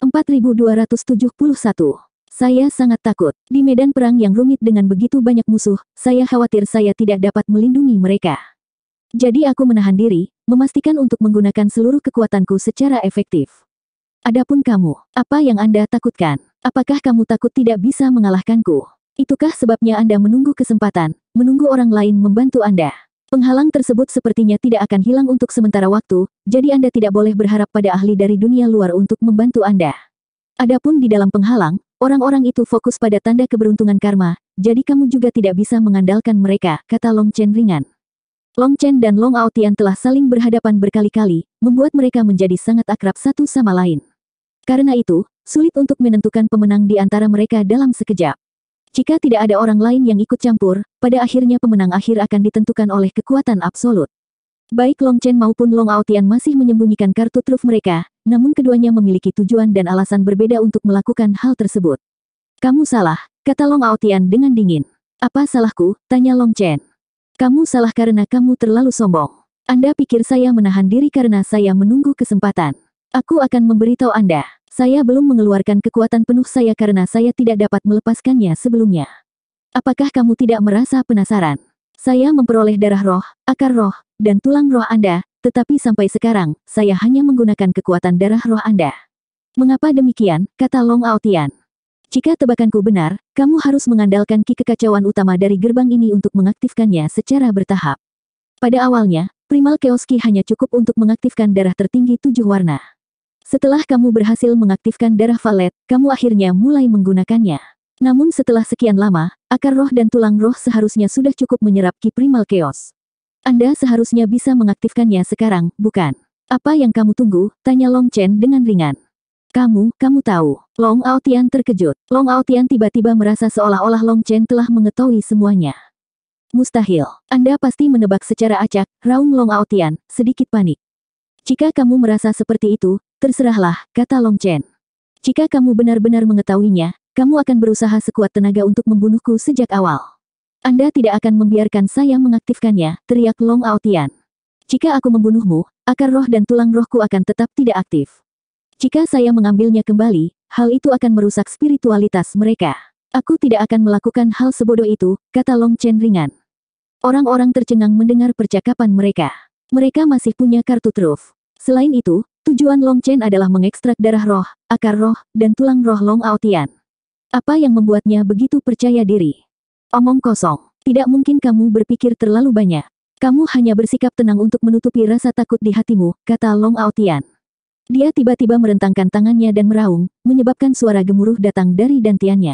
4271. Saya sangat takut. Di medan perang yang rumit dengan begitu banyak musuh, saya khawatir saya tidak dapat melindungi mereka. Jadi aku menahan diri, memastikan untuk menggunakan seluruh kekuatanku secara efektif. Adapun kamu, apa yang Anda takutkan? Apakah kamu takut tidak bisa mengalahkanku? Itukah sebabnya Anda menunggu kesempatan, menunggu orang lain membantu Anda? Penghalang tersebut sepertinya tidak akan hilang untuk sementara waktu, jadi Anda tidak boleh berharap pada ahli dari dunia luar untuk membantu Anda. Adapun di dalam penghalang, orang-orang itu fokus pada tanda keberuntungan karma, jadi kamu juga tidak bisa mengandalkan mereka, kata Long Chen ringan. Long Chen dan Long Aotian telah saling berhadapan berkali-kali, membuat mereka menjadi sangat akrab satu sama lain. Karena itu, sulit untuk menentukan pemenang di antara mereka dalam sekejap. Jika tidak ada orang lain yang ikut campur, pada akhirnya pemenang akhir akan ditentukan oleh kekuatan absolut. Baik Long Chen maupun Long Aotian masih menyembunyikan kartu truf mereka, namun keduanya memiliki tujuan dan alasan berbeda untuk melakukan hal tersebut. Kamu salah, kata Long Aotian dengan dingin. Apa salahku? Tanya Long Chen. Kamu salah karena kamu terlalu sombong. Anda pikir saya menahan diri karena saya menunggu kesempatan. Aku akan memberitahu Anda. Saya belum mengeluarkan kekuatan penuh saya karena saya tidak dapat melepaskannya sebelumnya. Apakah kamu tidak merasa penasaran? Saya memperoleh darah roh, akar roh, dan tulang roh Anda, tetapi sampai sekarang, saya hanya menggunakan kekuatan darah roh Anda. Mengapa demikian? Kata Long Aotian. Jika tebakanku benar, kamu harus mengandalkan ki kekacauan utama dari gerbang ini untuk mengaktifkannya secara bertahap. Pada awalnya, Primal Chaos Ki hanya cukup untuk mengaktifkan darah tertinggi 7 warna. Setelah kamu berhasil mengaktifkan darah Valet, kamu akhirnya mulai menggunakannya. Namun setelah sekian lama, akar roh dan tulang roh seharusnya sudah cukup menyerap ki Primal Chaos. Anda seharusnya bisa mengaktifkannya sekarang, bukan? Apa yang kamu tunggu? Tanya Long Chen dengan ringan. Kamu tahu. Long Aotian terkejut. Long Aotian tiba-tiba merasa seolah-olah Long Chen telah mengetahui semuanya. Mustahil. Anda pasti menebak secara acak, raung Long Aotian, sedikit panik. Jika kamu merasa seperti itu, terserahlah, kata Long Chen. Jika kamu benar-benar mengetahuinya, kamu akan berusaha sekuat tenaga untuk membunuhku sejak awal. Anda tidak akan membiarkan saya mengaktifkannya, teriak Long Aotian. Jika aku membunuhmu, akar roh dan tulang rohku akan tetap tidak aktif. Jika saya mengambilnya kembali, hal itu akan merusak spiritualitas mereka. Aku tidak akan melakukan hal sebodoh itu, kata Long Chen ringan. Orang-orang tercengang mendengar percakapan mereka. Mereka masih punya kartu truf. Selain itu, tujuan Long Chen adalah mengekstrak darah roh, akar roh, dan tulang roh Long Aotian. Apa yang membuatnya begitu percaya diri? Omong kosong. Tidak mungkin kamu berpikir terlalu banyak. Kamu hanya bersikap tenang untuk menutupi rasa takut di hatimu, kata Long Aotian. Dia tiba-tiba merentangkan tangannya dan meraung, menyebabkan suara gemuruh datang dari dantiannya.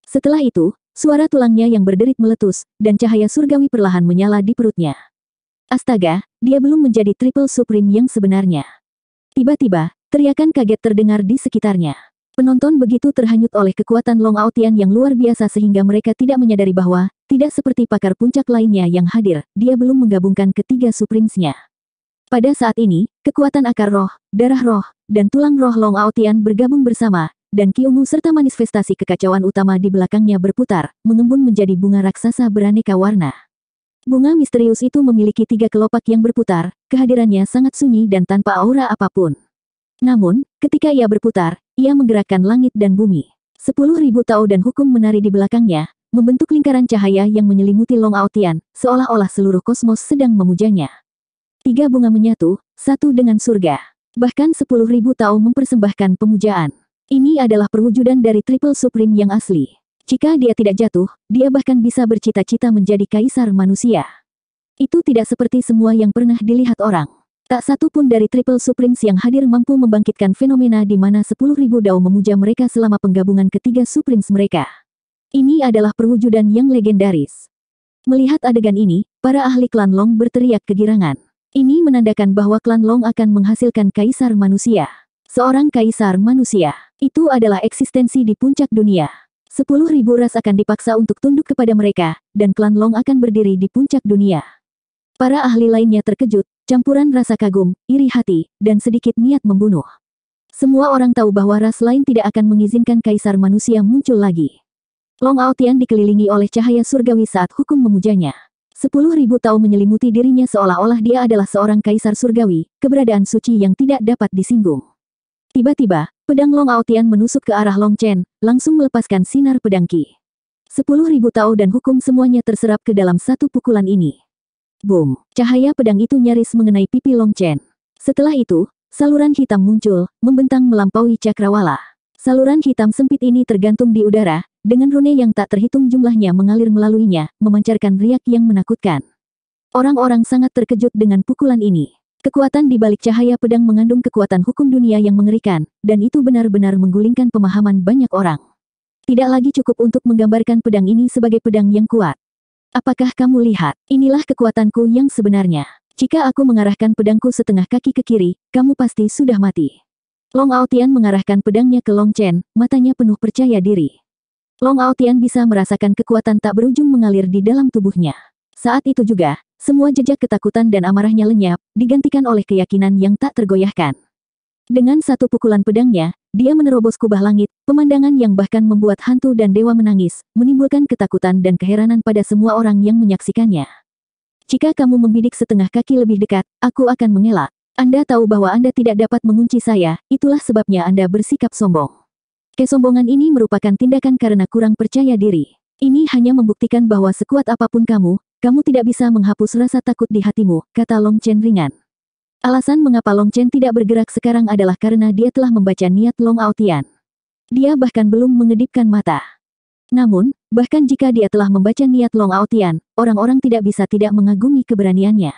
Setelah itu, suara tulangnya yang berderit meletus, dan cahaya surgawi perlahan menyala di perutnya. Astaga, dia belum menjadi Triple Supreme yang sebenarnya. Tiba-tiba, teriakan kaget terdengar di sekitarnya. Penonton begitu terhanyut oleh kekuatan Long Aotian yang luar biasa sehingga mereka tidak menyadari bahwa, tidak seperti pakar puncak lainnya yang hadir, dia belum menggabungkan ketiga Supremes-nya. Pada saat ini, kekuatan akar roh, darah roh, dan tulang roh Long Aotian bergabung bersama, dan ki ungu serta manifestasi kekacauan utama di belakangnya berputar, mengembun menjadi bunga raksasa beraneka warna. Bunga misterius itu memiliki 3 kelopak yang berputar, kehadirannya sangat sunyi dan tanpa aura apapun. Namun, ketika ia berputar, ia menggerakkan langit dan bumi. 10.000 tao dan hukum menari di belakangnya, membentuk lingkaran cahaya yang menyelimuti Long Aotian, seolah-olah seluruh kosmos sedang memujanya. 3 bunga menyatu, satu dengan surga. Bahkan 10.000 tao mempersembahkan pemujaan. Ini adalah perwujudan dari Triple Supreme yang asli. Jika dia tidak jatuh, dia bahkan bisa bercita-cita menjadi kaisar manusia. Itu tidak seperti semua yang pernah dilihat orang. Tak satu pun dari Triple Supremes yang hadir mampu membangkitkan fenomena di mana 10.000 dao memuja mereka selama penggabungan ketiga Supremes mereka. Ini adalah perwujudan yang legendaris. Melihat adegan ini, para ahli klan Long berteriak kegirangan. Ini menandakan bahwa klan Long akan menghasilkan kaisar manusia. Seorang kaisar manusia, itu adalah eksistensi di puncak dunia. 10.000 ras akan dipaksa untuk tunduk kepada mereka, dan klan Long akan berdiri di puncak dunia. Para ahli lainnya terkejut, campuran rasa kagum, iri hati, dan sedikit niat membunuh. Semua orang tahu bahwa ras lain tidak akan mengizinkan kaisar manusia muncul lagi. Long Aotian dikelilingi oleh cahaya surgawi saat hukum memujanya. 10.000 tao menyelimuti dirinya seolah-olah dia adalah seorang kaisar surgawi, keberadaan suci yang tidak dapat disinggung. Tiba-tiba, Pedang Long Aotian menusuk ke arah Long Chen, langsung melepaskan sinar pedang Qi. 10.000 Tao dan hukum semuanya terserap ke dalam satu pukulan ini. Boom! Cahaya pedang itu nyaris mengenai pipi Long Chen. Setelah itu, saluran hitam muncul, membentang melampaui cakrawala. Saluran hitam sempit ini tergantung di udara, dengan rune yang tak terhitung jumlahnya mengalir melaluinya, memancarkan riak yang menakutkan. Orang-orang sangat terkejut dengan pukulan ini. Kekuatan di balik cahaya pedang mengandung kekuatan hukum dunia yang mengerikan, dan itu benar-benar menggulingkan pemahaman banyak orang. Tidak lagi cukup untuk menggambarkan pedang ini sebagai pedang yang kuat. Apakah kamu lihat? Inilah kekuatanku yang sebenarnya. Jika aku mengarahkan pedangku setengah kaki ke kiri, kamu pasti sudah mati. Long Aotian mengarahkan pedangnya ke Long Chen, matanya penuh percaya diri. Long Aotian bisa merasakan kekuatan tak berujung mengalir di dalam tubuhnya. Saat itu juga, semua jejak ketakutan dan amarahnya lenyap, digantikan oleh keyakinan yang tak tergoyahkan. Dengan satu pukulan pedangnya, dia menerobos kubah langit, pemandangan yang bahkan membuat hantu dan dewa menangis, menimbulkan ketakutan dan keheranan pada semua orang yang menyaksikannya. Jika kamu membidik setengah kaki lebih dekat, aku akan mengelak. Anda tahu bahwa Anda tidak dapat mengunci saya, itulah sebabnya Anda bersikap sombong. Kesombongan ini merupakan tindakan karena kurang percaya diri. Ini hanya membuktikan bahwa sekuat apapun kamu tidak bisa menghapus rasa takut di hatimu, kata Long Chen ringan. Alasan mengapa Long Chen tidak bergerak sekarang adalah karena dia telah membaca niat Long Aotian. Dia bahkan belum mengedipkan mata. Namun, bahkan jika dia telah membaca niat Long Aotian, orang-orang tidak bisa tidak mengagumi keberaniannya.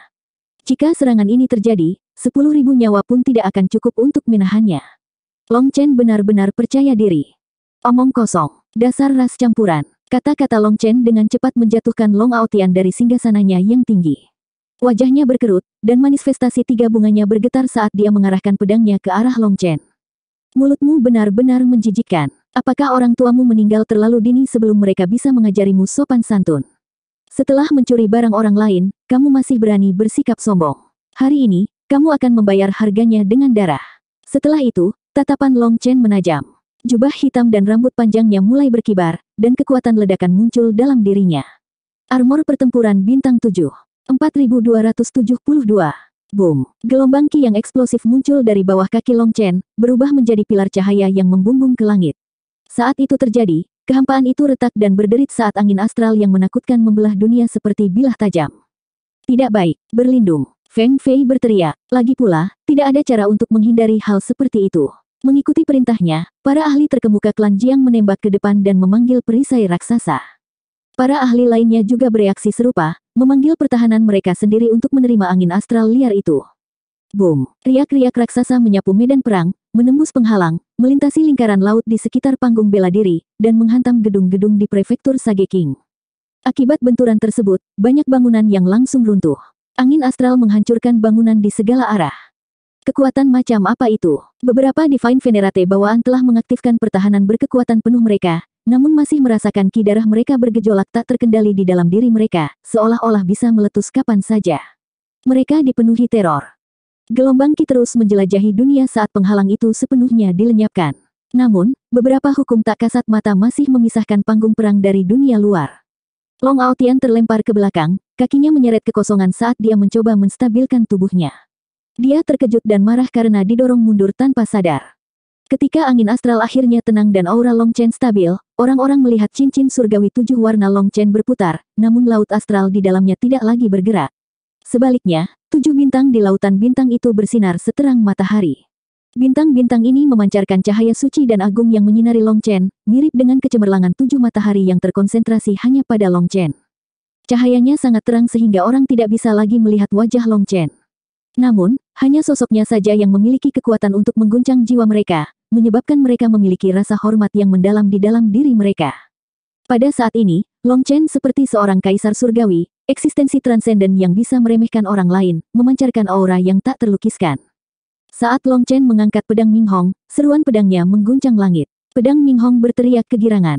Jika serangan ini terjadi, 10.000 nyawa pun tidak akan cukup untuk menahannya. Long Chen benar-benar percaya diri. Omong kosong, dasar ras campuran, kata-kata Long Chen dengan cepat menjatuhkan Long Aotian dari singgasananya yang tinggi. Wajahnya berkerut, dan manifestasi tiga bunganya bergetar saat dia mengarahkan pedangnya ke arah Long Chen. Mulutmu benar-benar menjijikkan. Apakah orang tuamu meninggal terlalu dini sebelum mereka bisa mengajarimu sopan santun? Setelah mencuri barang orang lain, kamu masih berani bersikap sombong. Hari ini, kamu akan membayar harganya dengan darah. Setelah itu, tatapan Long Chen menajam. Jubah hitam dan rambut panjangnya mulai berkibar, dan kekuatan ledakan muncul dalam dirinya. Armor pertempuran bintang 7. 4272. Boom! Gelombang Qi yang eksplosif muncul dari bawah kaki Long Chen, berubah menjadi pilar cahaya yang membumbung ke langit. Saat itu terjadi, kehampaan itu retak dan berderit saat angin astral yang menakutkan membelah dunia seperti bilah tajam. Tidak baik, berlindung. Feng Fei berteriak. Lagi pula, tidak ada cara untuk menghindari hal seperti itu. Mengikuti perintahnya, para ahli terkemuka klan Jiang menembak ke depan dan memanggil perisai raksasa. Para ahli lainnya juga bereaksi serupa, memanggil pertahanan mereka sendiri untuk menerima angin astral liar itu. Boom! Riak-riak raksasa menyapu medan perang, menembus penghalang, melintasi lingkaran laut di sekitar panggung bela diri, dan menghantam gedung-gedung di prefektur Sage King. Akibat benturan tersebut, banyak bangunan yang langsung runtuh. Angin astral menghancurkan bangunan di segala arah. Kekuatan macam apa itu? Beberapa Divine Venerate bawaan telah mengaktifkan pertahanan berkekuatan penuh mereka, namun masih merasakan ki darah mereka bergejolak tak terkendali di dalam diri mereka, seolah-olah bisa meletus kapan saja. Mereka dipenuhi teror. Gelombang Qi terus menjelajahi dunia saat penghalang itu sepenuhnya dilenyapkan. Namun, beberapa hukum tak kasat mata masih memisahkan panggung perang dari dunia luar. Long Aotian terlempar ke belakang, kakinya menyeret kekosongan saat dia mencoba menstabilkan tubuhnya. Dia terkejut dan marah karena didorong mundur tanpa sadar. Ketika angin astral akhirnya tenang dan aura Long Chen stabil, orang-orang melihat cincin surgawi 7 warna Long Chen berputar, namun laut astral di dalamnya tidak lagi bergerak. Sebaliknya, 7 bintang di lautan bintang itu bersinar seterang matahari. Bintang-bintang ini memancarkan cahaya suci dan agung yang menyinari Long Chen, mirip dengan kecemerlangan 7 matahari yang terkonsentrasi hanya pada Long Chen. Cahayanya sangat terang sehingga orang tidak bisa lagi melihat wajah Long Chen. Namun, hanya sosoknya saja yang memiliki kekuatan untuk mengguncang jiwa mereka, menyebabkan mereka memiliki rasa hormat yang mendalam di dalam diri mereka. Pada saat ini, Long Chen seperti seorang kaisar surgawi, eksistensi transenden yang bisa meremehkan orang lain, memancarkan aura yang tak terlukiskan. Saat Long Chen mengangkat pedang Ming Hong, seruan pedangnya mengguncang langit. Pedang Ming Hong berteriak kegirangan.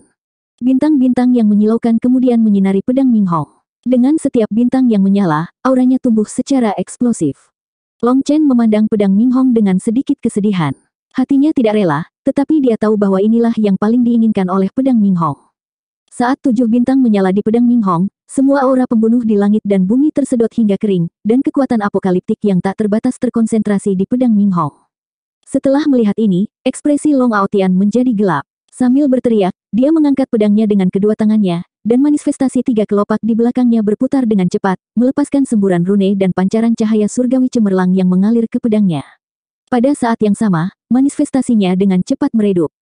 Bintang-bintang yang menyilaukan kemudian menyinari pedang Ming Hong. Dengan setiap bintang yang menyala, auranya tumbuh secara eksplosif. Long Chen memandang pedang Ming Hong dengan sedikit kesedihan. Hatinya tidak rela, tetapi dia tahu bahwa inilah yang paling diinginkan oleh pedang Ming Hong. Saat 7 bintang menyala di pedang Ming Hong, semua aura pembunuh di langit dan bumi tersedot hingga kering, dan kekuatan apokaliptik yang tak terbatas terkonsentrasi di pedang Ming Hong. Setelah melihat ini, ekspresi Long Aotian menjadi gelap. Sambil berteriak, dia mengangkat pedangnya dengan kedua tangannya, dan manifestasi tiga kelopak di belakangnya berputar dengan cepat, melepaskan semburan rune dan pancaran cahaya surgawi cemerlang yang mengalir ke pedangnya. Pada saat yang sama, manifestasinya dengan cepat meredup.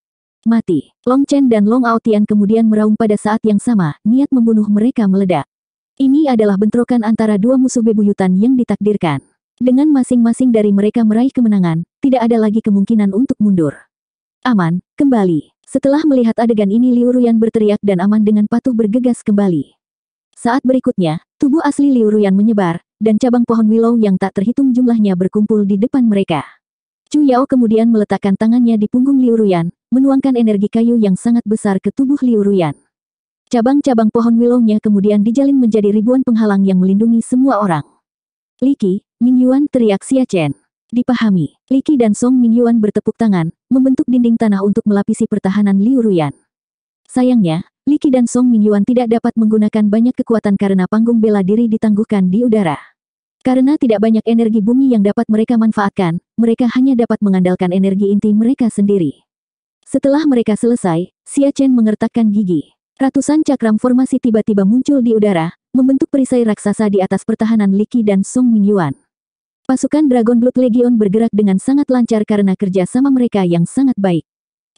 Mati. Long Chen dan Long Aotian kemudian meraung pada saat yang sama, niat membunuh mereka meledak. Ini adalah bentrokan antara dua musuh bebuyutan yang ditakdirkan. Dengan masing-masing dari mereka meraih kemenangan, tidak ada lagi kemungkinan untuk mundur. Aman, kembali. Setelah melihat adegan ini Liu Ruyan berteriak dan Aman dengan patuh bergegas kembali. Saat berikutnya, tubuh asli Liu Ruyan menyebar, dan cabang pohon willow yang tak terhitung jumlahnya berkumpul di depan mereka. Chu Yao kemudian meletakkan tangannya di punggung Liu Ruyan, menuangkan energi kayu yang sangat besar ke tubuh Liu Ruyan. Cabang-cabang pohon willow-nya kemudian dijalin menjadi ribuan penghalang yang melindungi semua orang. Li Qi, Ming Yuan, teriak Xia Chen. Dipahami, Li Qi dan Song Mingyuan bertepuk tangan, membentuk dinding tanah untuk melapisi pertahanan Liu Ruyan. Sayangnya, Li Qi dan Song Mingyuan tidak dapat menggunakan banyak kekuatan karena panggung bela diri ditangguhkan di udara. Karena tidak banyak energi bumi yang dapat mereka manfaatkan, mereka hanya dapat mengandalkan energi inti mereka sendiri. Setelah mereka selesai, Xia Chen mengertakkan gigi. Ratusan cakram formasi tiba-tiba muncul di udara, membentuk perisai raksasa di atas pertahanan Li Qi dan Song Mingyuan. Pasukan Dragon Blood Legion bergerak dengan sangat lancar karena kerja sama mereka yang sangat baik.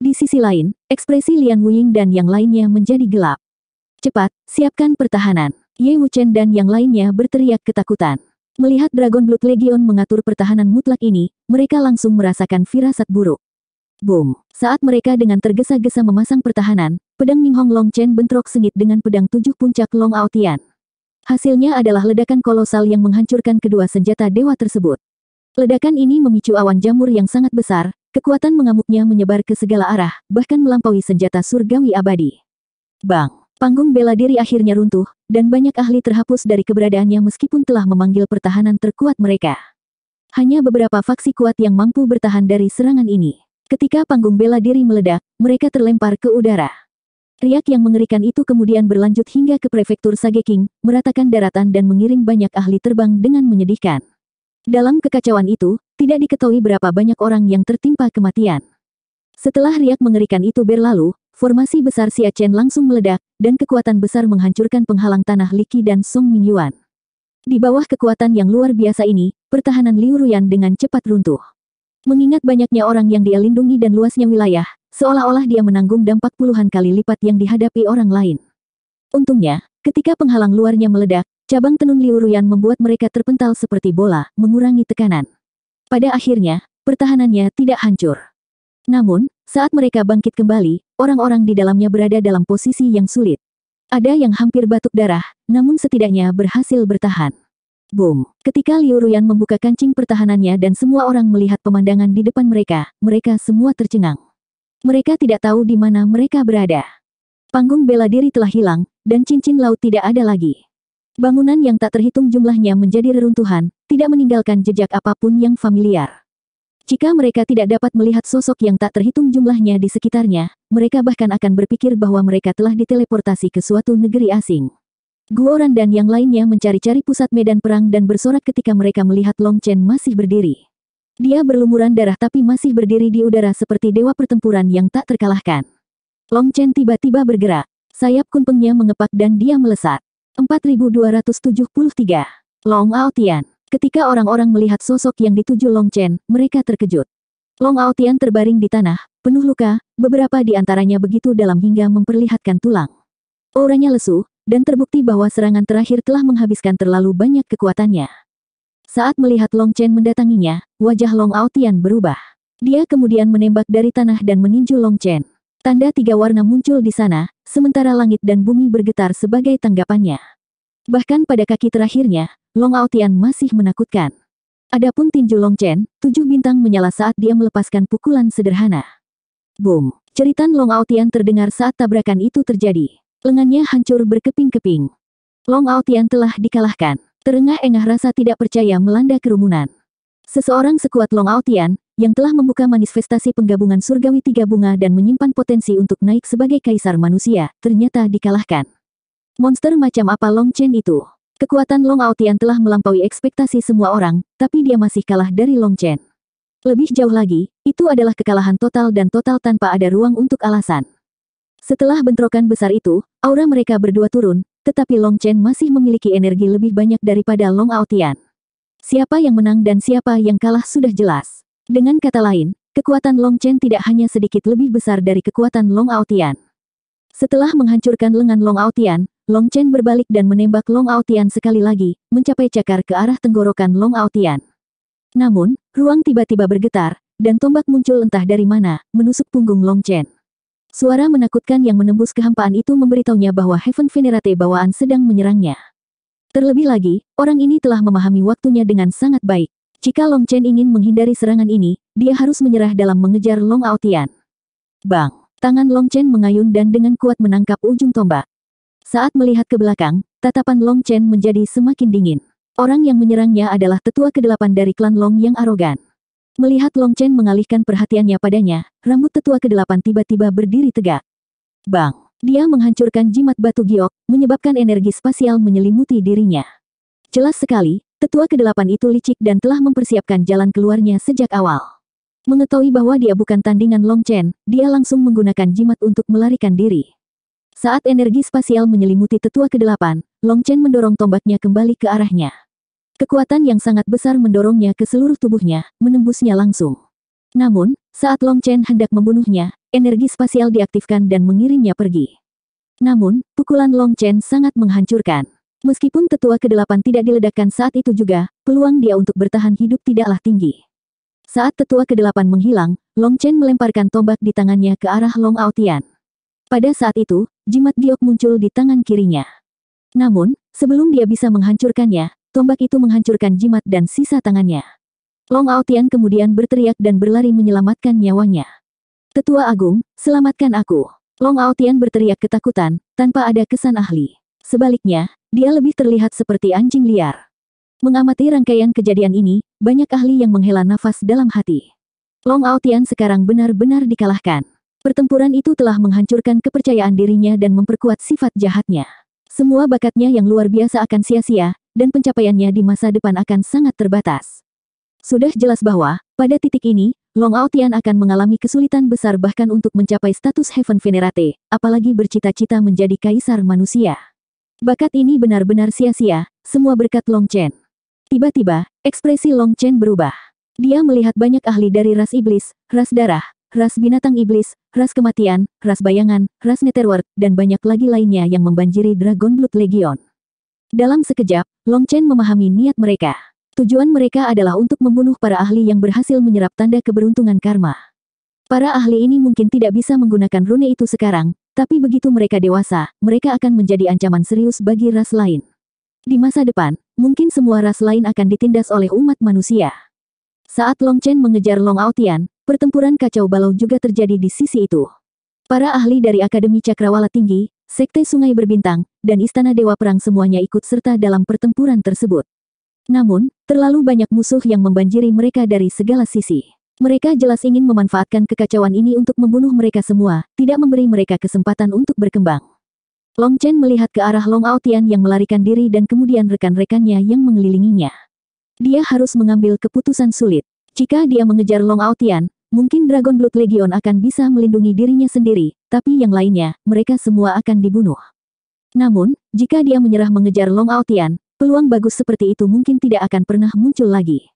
Di sisi lain, ekspresi Lian Wuying dan yang lainnya menjadi gelap. Cepat, siapkan pertahanan. Ye Wuchen dan yang lainnya berteriak ketakutan. Melihat Dragon Blood Legion mengatur pertahanan mutlak ini, mereka langsung merasakan firasat buruk. Boom! Saat mereka dengan tergesa-gesa memasang pertahanan, pedang Ming Hong Long Chen bentrok sengit dengan pedang tujuh puncak Long Aotian. Hasilnya adalah ledakan kolosal yang menghancurkan kedua senjata dewa tersebut. Ledakan ini memicu awan jamur yang sangat besar, kekuatan mengamuknya menyebar ke segala arah, bahkan melampaui senjata surgawi abadi. Bang! Panggung bela diri akhirnya runtuh, dan banyak ahli terhapus dari keberadaannya meskipun telah memanggil pertahanan terkuat mereka. Hanya beberapa faksi kuat yang mampu bertahan dari serangan ini. Ketika panggung bela diri meledak, mereka terlempar ke udara. Riak yang mengerikan itu kemudian berlanjut hingga ke prefektur Sageking, meratakan daratan dan mengiring banyak ahli terbang dengan menyedihkan. Dalam kekacauan itu, tidak diketahui berapa banyak orang yang tertimpa kematian. Setelah riak mengerikan itu berlalu, formasi besar Xia Chen langsung meledak, dan kekuatan besar menghancurkan penghalang tanah Li Qi dan Song Mingyuan. Di bawah kekuatan yang luar biasa ini, pertahanan Liu Ruyan dengan cepat runtuh. Mengingat banyaknya orang yang dia lindungi dan luasnya wilayah, seolah-olah dia menanggung dampak puluhan kali lipat yang dihadapi orang lain. Untungnya, ketika penghalang luarnya meledak, cabang tenun Liu Ruyan membuat mereka terpental seperti bola, mengurangi tekanan. Pada akhirnya, pertahanannya tidak hancur. Namun, saat mereka bangkit kembali, orang-orang di dalamnya berada dalam posisi yang sulit. Ada yang hampir batuk darah, namun setidaknya berhasil bertahan. Boom! Ketika Liu Ruyan membuka kancing pertahanannya dan semua orang melihat pemandangan di depan mereka, mereka semua tercengang. Mereka tidak tahu di mana mereka berada. Panggung bela diri telah hilang, dan cincin laut tidak ada lagi. Bangunan yang tak terhitung jumlahnya menjadi reruntuhan, tidak meninggalkan jejak apapun yang familiar. Jika mereka tidak dapat melihat sosok yang tak terhitung jumlahnya di sekitarnya, mereka bahkan akan berpikir bahwa mereka telah diteleportasi ke suatu negeri asing. Guoran dan yang lainnya mencari-cari pusat medan perang dan bersorak ketika mereka melihat Long Chen masih berdiri. Dia berlumuran darah tapi masih berdiri di udara seperti dewa pertempuran yang tak terkalahkan. Long Chen tiba-tiba bergerak. Sayap kunpengnya mengepak dan dia melesat. 4273. Long Aotian. Ketika orang-orang melihat sosok yang dituju Long Chen, mereka terkejut. Long Aotian terbaring di tanah, penuh luka, beberapa di antaranya begitu dalam hingga memperlihatkan tulang. Auranya lesu, dan terbukti bahwa serangan terakhir telah menghabiskan terlalu banyak kekuatannya. Saat melihat Long Chen mendatanginya, wajah Long Aotian berubah. Dia kemudian menembak dari tanah dan meninju Long Chen. Tanda tiga warna muncul di sana, sementara langit dan bumi bergetar sebagai tanggapannya. Bahkan pada kaki terakhirnya, Long Aotian masih menakutkan. Adapun tinju Long Chen, 7 bintang menyala saat dia melepaskan pukulan sederhana. Boom! Ceritan Long Aotian terdengar saat tabrakan itu terjadi. Lengannya hancur berkeping-keping. Long Aotian telah dikalahkan. Terengah-engah rasa tidak percaya melanda kerumunan. Seseorang sekuat Long Aotian, yang telah membuka manifestasi penggabungan surgawi tiga bunga dan menyimpan potensi untuk naik sebagai kaisar manusia, ternyata dikalahkan. Monster macam apa Long Chen itu? Kekuatan Long Aotian telah melampaui ekspektasi semua orang, tapi dia masih kalah dari Long Chen. Lebih jauh lagi, itu adalah kekalahan total dan total tanpa ada ruang untuk alasan. Setelah bentrokan besar itu, aura mereka berdua turun, tetapi Long Chen masih memiliki energi lebih banyak daripada Long Aotian. Siapa yang menang dan siapa yang kalah sudah jelas. Dengan kata lain, kekuatan Long Chen tidak hanya sedikit lebih besar dari kekuatan Long Aotian. Setelah menghancurkan lengan Long Aotian, Long Chen berbalik dan menembak Long Aotian sekali lagi, mencapai cakar ke arah tenggorokan Long Aotian. Namun, ruang tiba-tiba bergetar, dan tombak muncul entah dari mana, menusuk punggung Long Chen. Suara menakutkan yang menembus kehampaan itu memberitahunya bahwa Heaven Venerate bawaan sedang menyerangnya. Terlebih lagi, orang ini telah memahami waktunya dengan sangat baik. Jika Long Chen ingin menghindari serangan ini, dia harus menyerah dalam mengejar Long Aotian. Bang! Tangan Long Chen mengayun dan dengan kuat menangkap ujung tombak. Saat melihat ke belakang, tatapan Long Chen menjadi semakin dingin. Orang yang menyerangnya adalah tetua ke-8 dari klan Long yang arogan. Melihat Long Chen mengalihkan perhatiannya padanya, rambut tetua ke-8 tiba-tiba berdiri tegak. Bang! Dia menghancurkan jimat batu giok, menyebabkan energi spasial menyelimuti dirinya. Jelas sekali, tetua ke-8 itu licik dan telah mempersiapkan jalan keluarnya sejak awal. Mengetahui bahwa dia bukan tandingan Long Chen, dia langsung menggunakan jimat untuk melarikan diri. Saat energi spasial menyelimuti tetua ke-8, Long Chen mendorong tombaknya kembali ke arahnya. Kekuatan yang sangat besar mendorongnya ke seluruh tubuhnya, menembusnya langsung. Namun, saat Long Chen hendak membunuhnya, energi spasial diaktifkan dan mengirimnya pergi. Namun, pukulan Long Chen sangat menghancurkan. Meskipun tetua ke-8 tidak diledakkan saat itu juga, peluang dia untuk bertahan hidup tidaklah tinggi. Saat tetua ke-8 menghilang, Long Chen melemparkan tombak di tangannya ke arah Long Aotian. Pada saat itu, jimat giok muncul di tangan kirinya. Namun, sebelum dia bisa menghancurkannya, tombak itu menghancurkan jimat dan sisa tangannya. Long Aotian kemudian berteriak dan berlari menyelamatkan nyawanya. Tetua Agung, selamatkan aku. Long Aotian berteriak ketakutan, tanpa ada kesan ahli. Sebaliknya, dia lebih terlihat seperti anjing liar. Mengamati rangkaian kejadian ini, banyak ahli yang menghela nafas dalam hati. Long Aotian sekarang benar-benar dikalahkan. Pertempuran itu telah menghancurkan kepercayaan dirinya dan memperkuat sifat jahatnya. Semua bakatnya yang luar biasa akan sia-sia, dan pencapaiannya di masa depan akan sangat terbatas. Sudah jelas bahwa, pada titik ini, Long Aotian akan mengalami kesulitan besar bahkan untuk mencapai status Heaven Venerate, apalagi bercita-cita menjadi kaisar manusia. Bakat ini benar-benar sia-sia, semua berkat Long Chen. Tiba-tiba, ekspresi Long Chen berubah. Dia melihat banyak ahli dari ras iblis, ras darah, ras binatang iblis, ras kematian, ras bayangan, ras netherworld, dan banyak lagi lainnya yang membanjiri Dragon Blood Legion. Dalam sekejap, Long Chen memahami niat mereka. Tujuan mereka adalah untuk membunuh para ahli yang berhasil menyerap tanda keberuntungan karma. Para ahli ini mungkin tidak bisa menggunakan rune itu sekarang, tapi begitu mereka dewasa, mereka akan menjadi ancaman serius bagi ras lain. Di masa depan, mungkin semua ras lain akan ditindas oleh umat manusia. Saat Long Chen mengejar Long Aotian, pertempuran kacau balau juga terjadi di sisi itu. Para ahli dari Akademi Cakrawala Tinggi, Sekte Sungai Berbintang, dan Istana Dewa Perang semuanya ikut serta dalam pertempuran tersebut. Namun, terlalu banyak musuh yang membanjiri mereka dari segala sisi. Mereka jelas ingin memanfaatkan kekacauan ini untuk membunuh mereka semua, tidak memberi mereka kesempatan untuk berkembang. Long Chen melihat ke arah Long Aotian yang melarikan diri dan kemudian rekan-rekannya yang mengelilinginya. Dia harus mengambil keputusan sulit. Jika dia mengejar Long Aotian, mungkin Dragon Blood Legion akan bisa melindungi dirinya sendiri, tapi yang lainnya, mereka semua akan dibunuh. Namun, jika dia menyerah mengejar Long Aotian, peluang bagus seperti itu mungkin tidak akan pernah muncul lagi.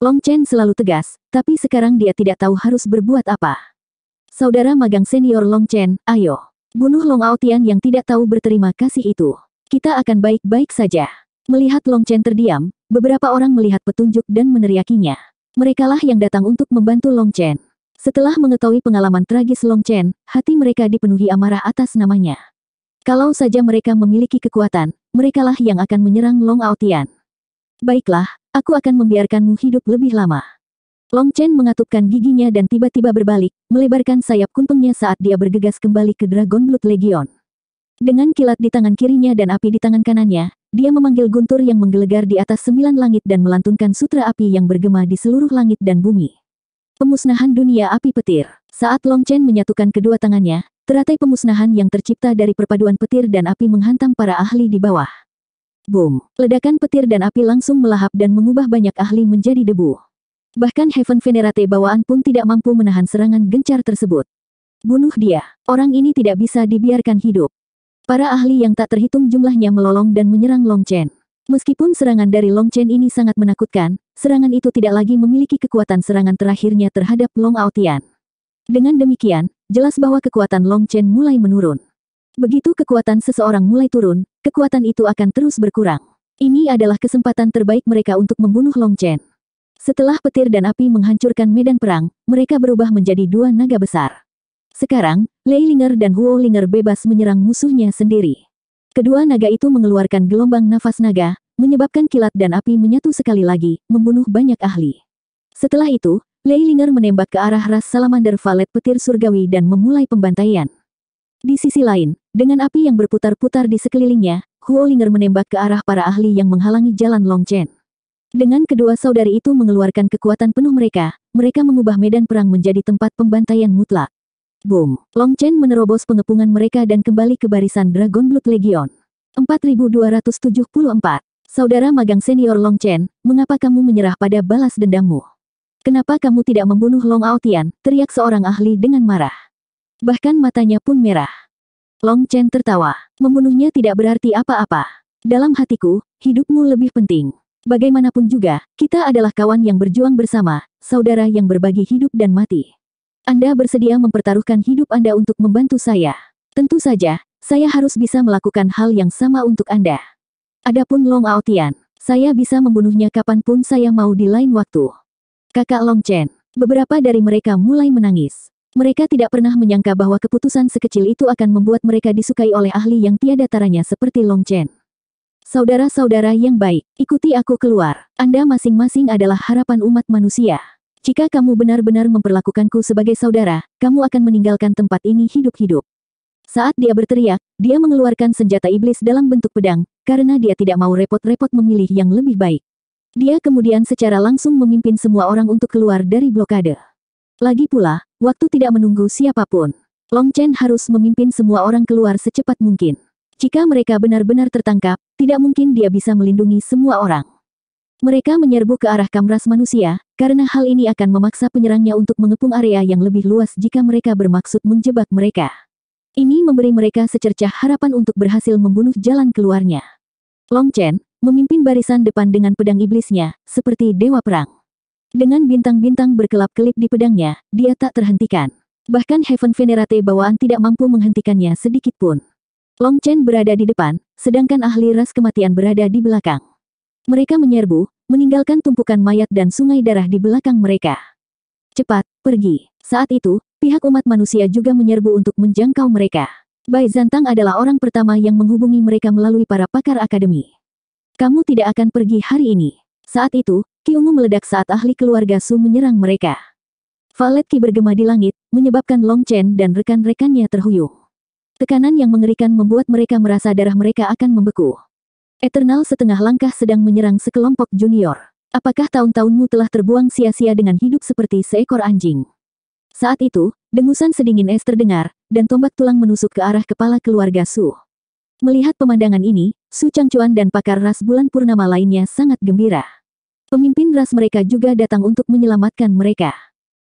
Long Chen selalu tegas, tapi sekarang dia tidak tahu harus berbuat apa. Saudara magang senior Long Chen, ayo. Bunuh Long Aotian yang tidak tahu berterima kasih itu. Kita akan baik-baik saja. Melihat Long Chen terdiam, beberapa orang melihat petunjuk dan meneriakinya. Merekalah yang datang untuk membantu Long Chen. Setelah mengetahui pengalaman tragis Long Chen, hati mereka dipenuhi amarah atas namanya. Kalau saja mereka memiliki kekuatan, merekalah yang akan menyerang Long Aotian. Baiklah, aku akan membiarkanmu hidup lebih lama. Long Chen mengatupkan giginya dan tiba-tiba berbalik, melebarkan sayap kunpengnya saat dia bergegas kembali ke Dragon Blood Legion. Dengan kilat di tangan kirinya dan api di tangan kanannya, dia memanggil guntur yang menggelegar di atas 9 langit dan melantunkan sutra api yang bergema di seluruh langit dan bumi. Pemusnahan dunia api petir. Saat Long Chen menyatukan kedua tangannya, teratai pemusnahan yang tercipta dari perpaduan petir dan api menghantam para ahli di bawah. Boom! Ledakan petir dan api langsung melahap dan mengubah banyak ahli menjadi debu. Bahkan Heaven Venerate bawaan pun tidak mampu menahan serangan gencar tersebut. Bunuh dia. Orang ini tidak bisa dibiarkan hidup. Para ahli yang tak terhitung jumlahnya melolong dan menyerang Long Chen. Meskipun serangan dari Long Chen ini sangat menakutkan, serangan itu tidak lagi memiliki kekuatan serangan terakhirnya terhadap Long Aotian. Dengan demikian, jelas bahwa kekuatan Long Chen mulai menurun. Begitu kekuatan seseorang mulai turun, kekuatan itu akan terus berkurang. Ini adalah kesempatan terbaik mereka untuk membunuh Long Chen. Setelah petir dan api menghancurkan medan perang, mereka berubah menjadi dua naga besar. Sekarang, Lei Linger dan Huo Linger bebas menyerang musuhnya sendiri. Kedua naga itu mengeluarkan gelombang nafas naga, menyebabkan kilat dan api menyatu sekali lagi, membunuh banyak ahli. Setelah itu, Lei Linger menembak ke arah ras salamander valet petir surgawi dan memulai pembantaian. Di sisi lain, dengan api yang berputar-putar di sekelilingnya, Huo Linger menembak ke arah para ahli yang menghalangi jalan Long Chen. Dengan kedua saudari itu mengeluarkan kekuatan penuh mereka mengubah medan perang menjadi tempat pembantaian mutlak. Boom! Long Chen menerobos pengepungan mereka dan kembali ke barisan Dragon Blood Legion. 4274. Saudara magang senior Long Chen, mengapa kamu menyerah pada balas dendammu? Kenapa kamu tidak membunuh Long Aotian? Teriak seorang ahli dengan marah. Bahkan matanya pun merah. Long Chen tertawa. Membunuhnya tidak berarti apa-apa. Dalam hatiku, hidupmu lebih penting. Bagaimanapun juga, kita adalah kawan yang berjuang bersama, saudara yang berbagi hidup dan mati. Anda bersedia mempertaruhkan hidup Anda untuk membantu saya. Tentu saja, saya harus bisa melakukan hal yang sama untuk Anda. Adapun Long Aotian, saya bisa membunuhnya kapanpun saya mau di lain waktu. Kakak Long Chen, beberapa dari mereka mulai menangis. Mereka tidak pernah menyangka bahwa keputusan sekecil itu akan membuat mereka disukai oleh ahli yang tiada taranya seperti Long Chen. Saudara-saudara yang baik, ikuti aku keluar. Anda masing-masing adalah harapan umat manusia. Jika kamu benar-benar memperlakukanku sebagai saudara, kamu akan meninggalkan tempat ini hidup-hidup. Saat dia berteriak, dia mengeluarkan senjata iblis dalam bentuk pedang, karena dia tidak mau repot-repot memilih yang lebih baik. Dia kemudian secara langsung memimpin semua orang untuk keluar dari blokade. Lagi pula, waktu tidak menunggu siapapun. Long Chen harus memimpin semua orang keluar secepat mungkin. Jika mereka benar-benar tertangkap, tidak mungkin dia bisa melindungi semua orang. Mereka menyerbu ke arah kamras manusia, karena hal ini akan memaksa penyerangnya untuk mengepung area yang lebih luas jika mereka bermaksud menjebak mereka. Ini memberi mereka secercah harapan untuk berhasil membunuh jalan keluarnya. Long Chen memimpin barisan depan dengan pedang iblisnya, seperti dewa perang. Dengan bintang-bintang berkelap-kelip di pedangnya, dia tak terhentikan. Bahkan Heaven Venerate bawaan tidak mampu menghentikannya sedikit pun. Long Chen berada di depan, sedangkan ahli ras kematian berada di belakang. Mereka menyerbu, meninggalkan tumpukan mayat dan sungai darah di belakang mereka. Cepat, pergi. Saat itu, pihak umat manusia juga menyerbu untuk menjangkau mereka. Bai Zantang adalah orang pertama yang menghubungi mereka melalui para pakar akademi. Kamu tidak akan pergi hari ini. Saat itu, Ki Ungu meledak saat ahli keluarga Su menyerang mereka. Valet Ki bergema di langit, menyebabkan Long Chen dan rekan-rekannya terhuyung. Tekanan yang mengerikan membuat mereka merasa darah mereka akan membeku. Eternal setengah langkah sedang menyerang sekelompok junior. Apakah tahun-tahunmu telah terbuang sia-sia dengan hidup seperti seekor anjing? Saat itu, dengusan sedingin es terdengar, dan tombak tulang menusuk ke arah kepala keluarga Su. Melihat pemandangan ini, Su Changchuan dan pakar ras bulan purnama lainnya sangat gembira. Pemimpin ras mereka juga datang untuk menyelamatkan mereka.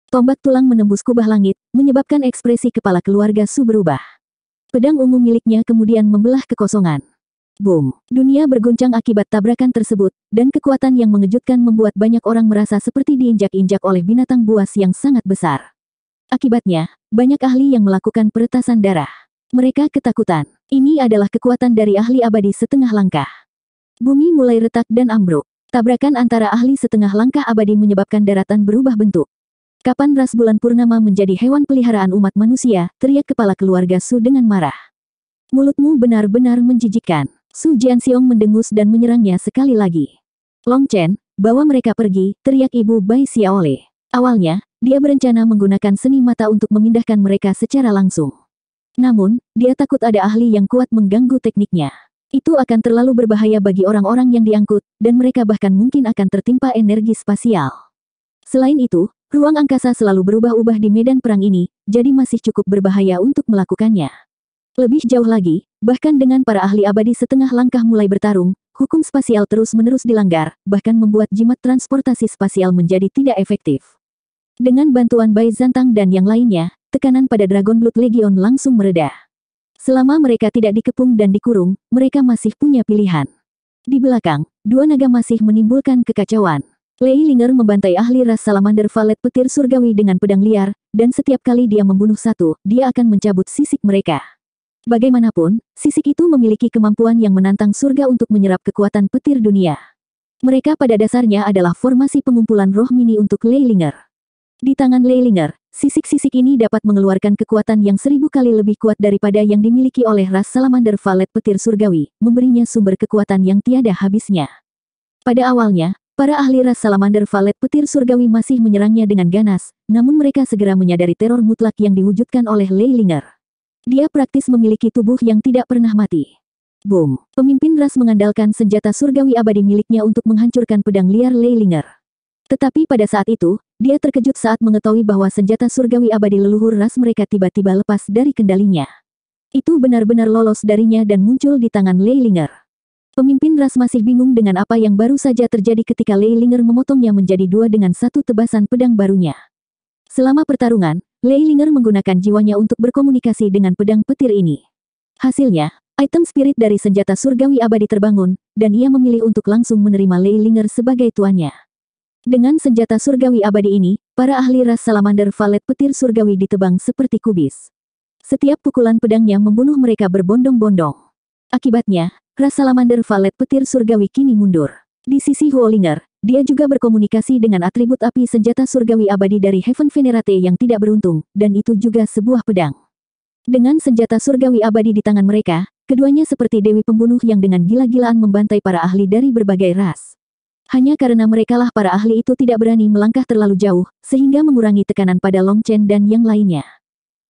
Tombak tulang menembus kubah langit, menyebabkan ekspresi kepala keluarga Su berubah. Pedang ungu miliknya kemudian membelah kekosongan. Boom! Dunia berguncang akibat tabrakan tersebut, dan kekuatan yang mengejutkan membuat banyak orang merasa seperti diinjak-injak oleh binatang buas yang sangat besar. Akibatnya, banyak ahli yang melakukan peretasan darah. Mereka ketakutan. Ini adalah kekuatan dari ahli abadi setengah langkah. Bumi mulai retak dan ambruk. Tabrakan antara ahli setengah langkah abadi menyebabkan daratan berubah bentuk. Kapan ras bulan purnama menjadi hewan peliharaan umat manusia, teriak kepala keluarga Su dengan marah. Mulutmu benar-benar menjijikkan. Su Jianxiong mendengus dan menyerangnya sekali lagi. Long Chen, bawa mereka pergi, teriak ibu Bai Xiaole. Awalnya, dia berencana menggunakan seni mata untuk memindahkan mereka secara langsung. Namun, dia takut ada ahli yang kuat mengganggu tekniknya. Itu akan terlalu berbahaya bagi orang-orang yang diangkut, dan mereka bahkan mungkin akan tertimpa energi spasial. Selain itu, ruang angkasa selalu berubah-ubah di medan perang ini, jadi masih cukup berbahaya untuk melakukannya. Lebih jauh lagi, bahkan dengan para ahli abadi setengah langkah mulai bertarung, hukum spasial terus-menerus dilanggar, bahkan membuat jimat transportasi spasial menjadi tidak efektif. Dengan bantuan Bai Zantang dan yang lainnya, tekanan pada Dragon Blood Legion langsung mereda. Selama mereka tidak dikepung dan dikurung, mereka masih punya pilihan. Di belakang, dua naga masih menimbulkan kekacauan. Lei Linger membantai ahli ras salamander valet petir surgawi dengan pedang liar, dan setiap kali dia membunuh satu, dia akan mencabut sisik mereka. Bagaimanapun, sisik itu memiliki kemampuan yang menantang surga untuk menyerap kekuatan petir dunia. Mereka pada dasarnya adalah formasi pengumpulan roh mini untuk Lei Linger. Di tangan Lei Linger, sisik-sisik ini dapat mengeluarkan kekuatan yang 1000 kali lebih kuat daripada yang dimiliki oleh ras salamander valet petir surgawi, memberinya sumber kekuatan yang tiada habisnya. Pada awalnya, para ahli ras salamander valet petir surgawi masih menyerangnya dengan ganas, namun mereka segera menyadari teror mutlak yang diwujudkan oleh Lei Linger. Dia praktis memiliki tubuh yang tidak pernah mati. Boom! Pemimpin ras mengandalkan senjata surgawi abadi miliknya untuk menghancurkan pedang liar Lei Linger. Tetapi pada saat itu, dia terkejut saat mengetahui bahwa senjata surgawi abadi leluhur ras mereka tiba-tiba lepas dari kendalinya. Itu benar-benar lolos darinya dan muncul di tangan Lei Linger. Pemimpin ras masih bingung dengan apa yang baru saja terjadi ketika Lei Linger memotongnya menjadi dua dengan satu tebasan pedang barunya. Selama pertarungan, Lei Linger menggunakan jiwanya untuk berkomunikasi dengan pedang petir ini. Hasilnya, item spirit dari senjata surgawi abadi terbangun, dan ia memilih untuk langsung menerima Lei Linger sebagai tuannya. Dengan senjata surgawi abadi ini, para ahli ras salamander valet petir surgawi ditebang seperti kubis. Setiap pukulan pedangnya membunuh mereka berbondong-bondong. Akibatnya, ras salamander valet petir surgawi kini mundur. Di sisi Huo Linger, dia juga berkomunikasi dengan atribut api senjata surgawi abadi dari Heaven Venerate yang tidak beruntung, dan itu juga sebuah pedang. Dengan senjata surgawi abadi di tangan mereka, keduanya seperti dewi pembunuh yang dengan gila-gilaan membantai para ahli dari berbagai ras. Hanya karena merekalah para ahli itu tidak berani melangkah terlalu jauh, sehingga mengurangi tekanan pada Long Chen dan yang lainnya.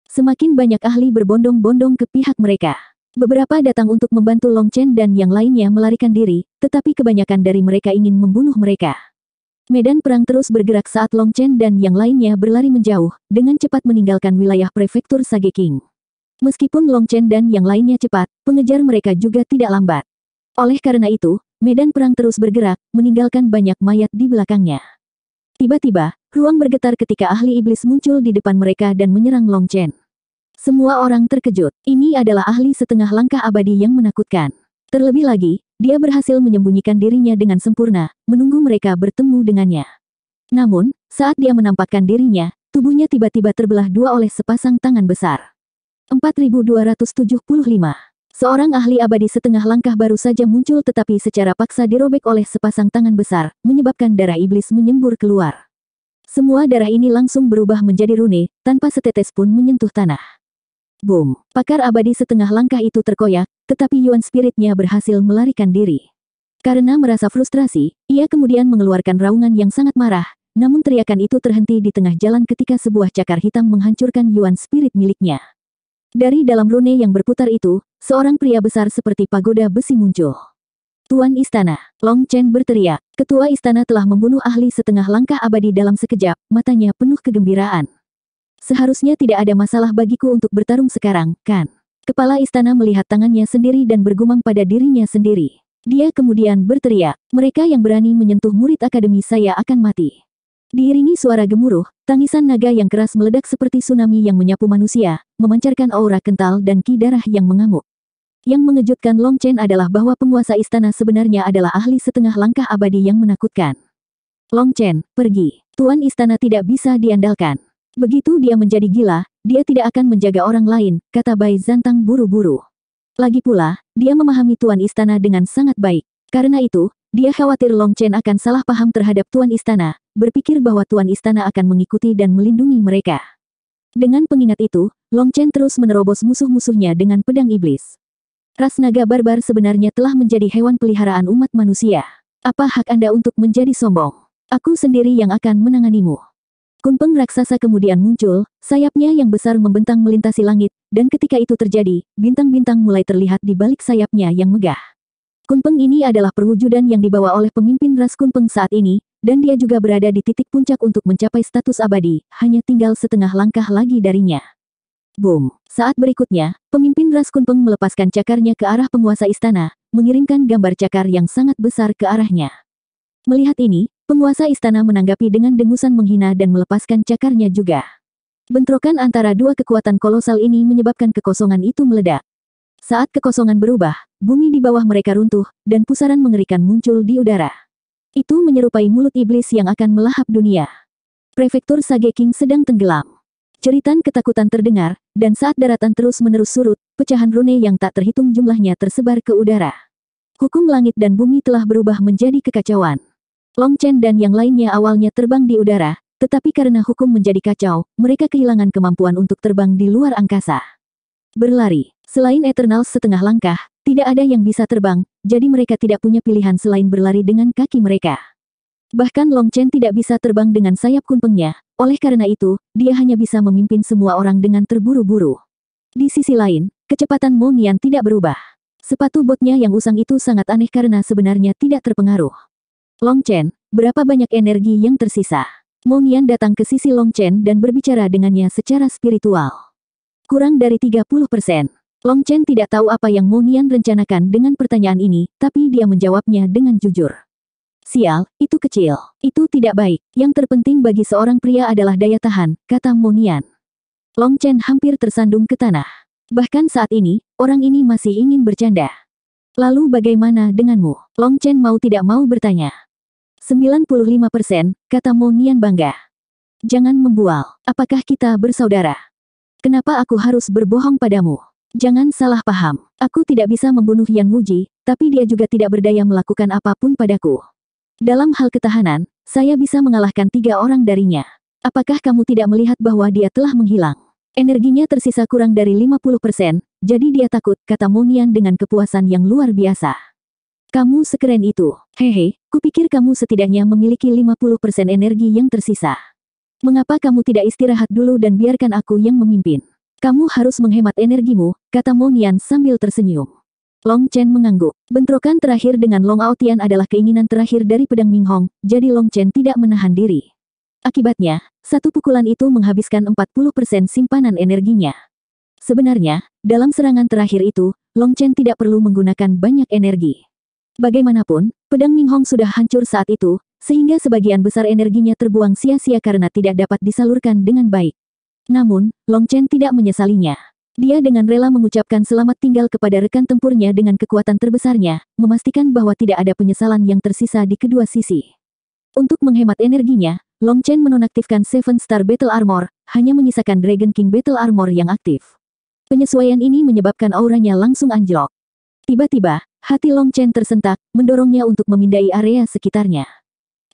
Semakin banyak ahli berbondong-bondong ke pihak mereka. Beberapa datang untuk membantu Long Chen dan yang lainnya melarikan diri, tetapi kebanyakan dari mereka ingin membunuh mereka. Medan perang terus bergerak saat Long Chen dan yang lainnya berlari menjauh, dengan cepat meninggalkan wilayah prefektur Sage King. Meskipun Long Chen dan yang lainnya cepat, pengejar mereka juga tidak lambat. Oleh karena itu, medan perang terus bergerak, meninggalkan banyak mayat di belakangnya. Tiba-tiba, ruang bergetar ketika ahli iblis muncul di depan mereka dan menyerang Long Chen. Semua orang terkejut. Ini adalah ahli setengah langkah abadi yang menakutkan. Terlebih lagi, dia berhasil menyembunyikan dirinya dengan sempurna, menunggu mereka bertemu dengannya. Namun, saat dia menampakkan dirinya, tubuhnya tiba-tiba terbelah dua oleh sepasang tangan besar. 4275. Seorang ahli abadi setengah langkah baru saja muncul tetapi secara paksa dirobek oleh sepasang tangan besar, menyebabkan darah iblis menyembur keluar. Semua darah ini langsung berubah menjadi rune, tanpa setetes pun menyentuh tanah. Boom! Pakar abadi setengah langkah itu terkoyak, tetapi Yuan spiritnya berhasil melarikan diri. Karena merasa frustrasi, ia kemudian mengeluarkan raungan yang sangat marah, namun teriakan itu terhenti di tengah jalan ketika sebuah cakar hitam menghancurkan Yuan spirit miliknya. Dari dalam rune yang berputar itu, seorang pria besar seperti pagoda besi muncul. Tuan Istana, Long Chen berteriak. Ketua istana telah membunuh ahli setengah langkah abadi dalam sekejap, matanya penuh kegembiraan. Seharusnya tidak ada masalah bagiku untuk bertarung sekarang, kan? Kepala istana melihat tangannya sendiri dan bergumam pada dirinya sendiri. Dia kemudian berteriak, mereka yang berani menyentuh murid akademi saya akan mati. Diiringi suara gemuruh, tangisan naga yang keras meledak seperti tsunami yang menyapu manusia, memancarkan aura kental dan ki darah yang mengamuk. Yang mengejutkan Long Chen adalah bahwa penguasa istana sebenarnya adalah ahli setengah langkah abadi yang menakutkan. Long Chen, pergi. Tuan istana tidak bisa diandalkan. Begitu dia menjadi gila, dia tidak akan menjaga orang lain, kata Bai Zantang buru-buru. Lagi pula, dia memahami tuan istana dengan sangat baik. Karena itu, dia khawatir Long Chen akan salah paham terhadap tuan istana, berpikir bahwa tuan istana akan mengikuti dan melindungi mereka. Dengan pengingat itu, Long Chen terus menerobos musuh-musuhnya dengan pedang iblis. Ras naga barbar sebenarnya telah menjadi hewan peliharaan umat manusia. Apa hak Anda untuk menjadi sombong? Aku sendiri yang akan menanganimu. Kunpeng raksasa kemudian muncul, sayapnya yang besar membentang melintasi langit, dan ketika itu terjadi, bintang-bintang mulai terlihat di balik sayapnya yang megah. Kunpeng ini adalah perwujudan yang dibawa oleh pemimpin ras Kunpeng saat ini, dan dia juga berada di titik puncak untuk mencapai status abadi, hanya tinggal setengah langkah lagi darinya. Boom! Saat berikutnya, pemimpin ras Kunpeng melepaskan cakarnya ke arah penguasa istana, mengirimkan gambar cakar yang sangat besar ke arahnya. Melihat ini, penguasa istana menanggapi dengan dengusan menghina dan melepaskan cakarnya juga. Bentrokan antara dua kekuatan kolosal ini menyebabkan kekosongan itu meledak. Saat kekosongan berubah, bumi di bawah mereka runtuh, dan pusaran mengerikan muncul di udara. Itu menyerupai mulut iblis yang akan melahap dunia. Prefektur Sage King sedang tenggelam. Jeritan ketakutan terdengar, dan saat daratan terus-menerus surut, pecahan rune yang tak terhitung jumlahnya tersebar ke udara. Hukum langit dan bumi telah berubah menjadi kekacauan. Long Chen dan yang lainnya awalnya terbang di udara, tetapi karena hukum menjadi kacau, mereka kehilangan kemampuan untuk terbang di luar angkasa. Berlari. Selain Eternals setengah langkah, tidak ada yang bisa terbang, jadi mereka tidak punya pilihan selain berlari dengan kaki mereka. Bahkan Long Chen tidak bisa terbang dengan sayap kunpengnya, oleh karena itu, dia hanya bisa memimpin semua orang dengan terburu-buru. Di sisi lain, kecepatan Mo Nian tidak berubah. Sepatu botnya yang usang itu sangat aneh karena sebenarnya tidak terpengaruh. Long Chen, berapa banyak energi yang tersisa? Mo Nian datang ke sisi Long Chen dan berbicara dengannya secara spiritual. Kurang dari 30%. Long Chen tidak tahu apa yang Mo Nian rencanakan dengan pertanyaan ini, tapi dia menjawabnya dengan jujur. Sial, itu kecil. Itu tidak baik. Yang terpenting bagi seorang pria adalah daya tahan, kata Mo Nian. Long Chen hampir tersandung ke tanah. Bahkan saat ini, orang ini masih ingin bercanda. Lalu bagaimana denganmu? Long Chen mau tidak mau bertanya. 95%, kata Mo Nian bangga. Jangan membual. Apakah kita bersaudara? Kenapa aku harus berbohong padamu? Jangan salah paham. Aku tidak bisa membunuh Yan Wuji, tapi dia juga tidak berdaya melakukan apapun padaku. Dalam hal ketahanan, saya bisa mengalahkan 3 orang darinya. Apakah kamu tidak melihat bahwa dia telah menghilang? Energinya tersisa kurang dari 50%, jadi dia takut, kata Mo Nian dengan kepuasan yang luar biasa. Kamu sekeren itu. Hehe, kupikir kamu setidaknya memiliki 50% energi yang tersisa. Mengapa kamu tidak istirahat dulu dan biarkan aku yang memimpin? Kamu harus menghemat energimu, kata Mo Nian sambil tersenyum. Long Chen mengangguk. Bentrokan terakhir dengan Long Aotian adalah keinginan terakhir dari pedang Ming Hong, jadi Long Chen tidak menahan diri. Akibatnya, satu pukulan itu menghabiskan 40% simpanan energinya. Sebenarnya, dalam serangan terakhir itu, Long Chen tidak perlu menggunakan banyak energi. Bagaimanapun, pedang Ming Hong sudah hancur saat itu, sehingga sebagian besar energinya terbuang sia-sia karena tidak dapat disalurkan dengan baik. Namun, Long Chen tidak menyesalinya. Dia dengan rela mengucapkan selamat tinggal kepada rekan tempurnya dengan kekuatan terbesarnya, memastikan bahwa tidak ada penyesalan yang tersisa di kedua sisi. Untuk menghemat energinya, Long Chen menonaktifkan Seven Star Battle Armor, hanya menyisakan Dragon King Battle Armor yang aktif. Penyesuaian ini menyebabkan auranya langsung anjlok. Tiba-tiba, hati Long Chen tersentak, mendorongnya untuk memindai area sekitarnya.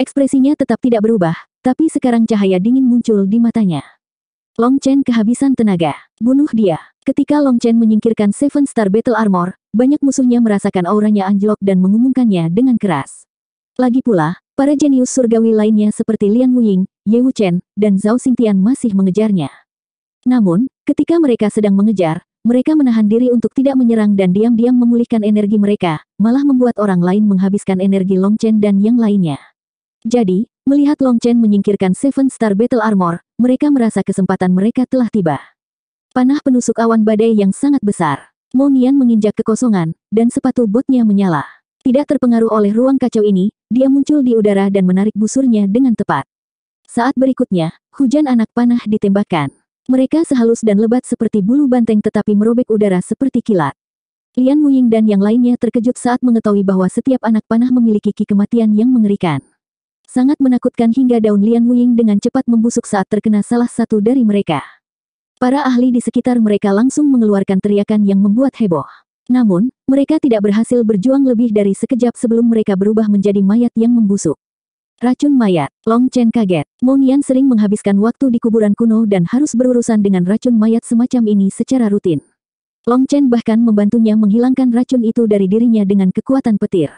Ekspresinya tetap tidak berubah, tapi sekarang cahaya dingin muncul di matanya. Long Chen kehabisan tenaga. Bunuh dia. Ketika Long Chen menyingkirkan Seven Star Battle Armor, banyak musuhnya merasakan auranya anjlok dan mengumumkannya dengan keras. Lagi pula, para jenius surgawi lainnya seperti Lian Wuying, Ye Wuchen, dan Zhao Xingtian masih mengejarnya. Namun, ketika mereka sedang mengejar, mereka menahan diri untuk tidak menyerang dan diam-diam memulihkan energi mereka, malah membuat orang lain menghabiskan energi Long Chen dan yang lainnya. Jadi, melihat Long Chen menyingkirkan Seven Star Battle Armor, mereka merasa kesempatan mereka telah tiba. Panah penusuk awan badai yang sangat besar. Mo Nian menginjak kekosongan, dan sepatu botnya menyala. Tidak terpengaruh oleh ruang kacau ini, dia muncul di udara dan menarik busurnya dengan tepat. Saat berikutnya, hujan anak panah ditembakkan. Mereka sehalus dan lebat seperti bulu banteng tetapi merobek udara seperti kilat. Lian Wuying dan yang lainnya terkejut saat mengetahui bahwa setiap anak panah memiliki ki kematian yang mengerikan. Sangat menakutkan hingga daun Lian Wuying dengan cepat membusuk saat terkena salah satu dari mereka. Para ahli di sekitar mereka langsung mengeluarkan teriakan yang membuat heboh. Namun, mereka tidak berhasil berjuang lebih dari sekejap sebelum mereka berubah menjadi mayat yang membusuk. Racun mayat. Long Chen kaget. Mo Nian sering menghabiskan waktu di kuburan kuno dan harus berurusan dengan racun mayat semacam ini secara rutin. Long Chen bahkan membantunya menghilangkan racun itu dari dirinya dengan kekuatan petir.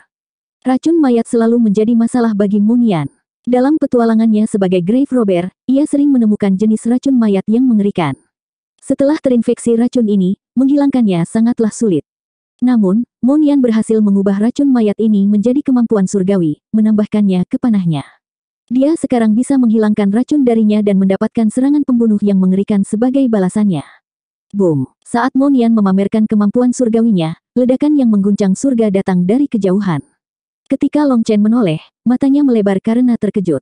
Racun mayat selalu menjadi masalah bagi Mo Nian. Dalam petualangannya sebagai grave robber, ia sering menemukan jenis racun mayat yang mengerikan. Setelah terinfeksi racun ini, menghilangkannya sangatlah sulit. Namun, Mo Nian berhasil mengubah racun mayat ini menjadi kemampuan surgawi, menambahkannya ke panahnya. Dia sekarang bisa menghilangkan racun darinya dan mendapatkan serangan pembunuh yang mengerikan sebagai balasannya. Boom! Saat Monian memamerkan kemampuan surgawinya, ledakan yang mengguncang surga datang dari kejauhan. Ketika Long Chen menoleh, matanya melebar karena terkejut.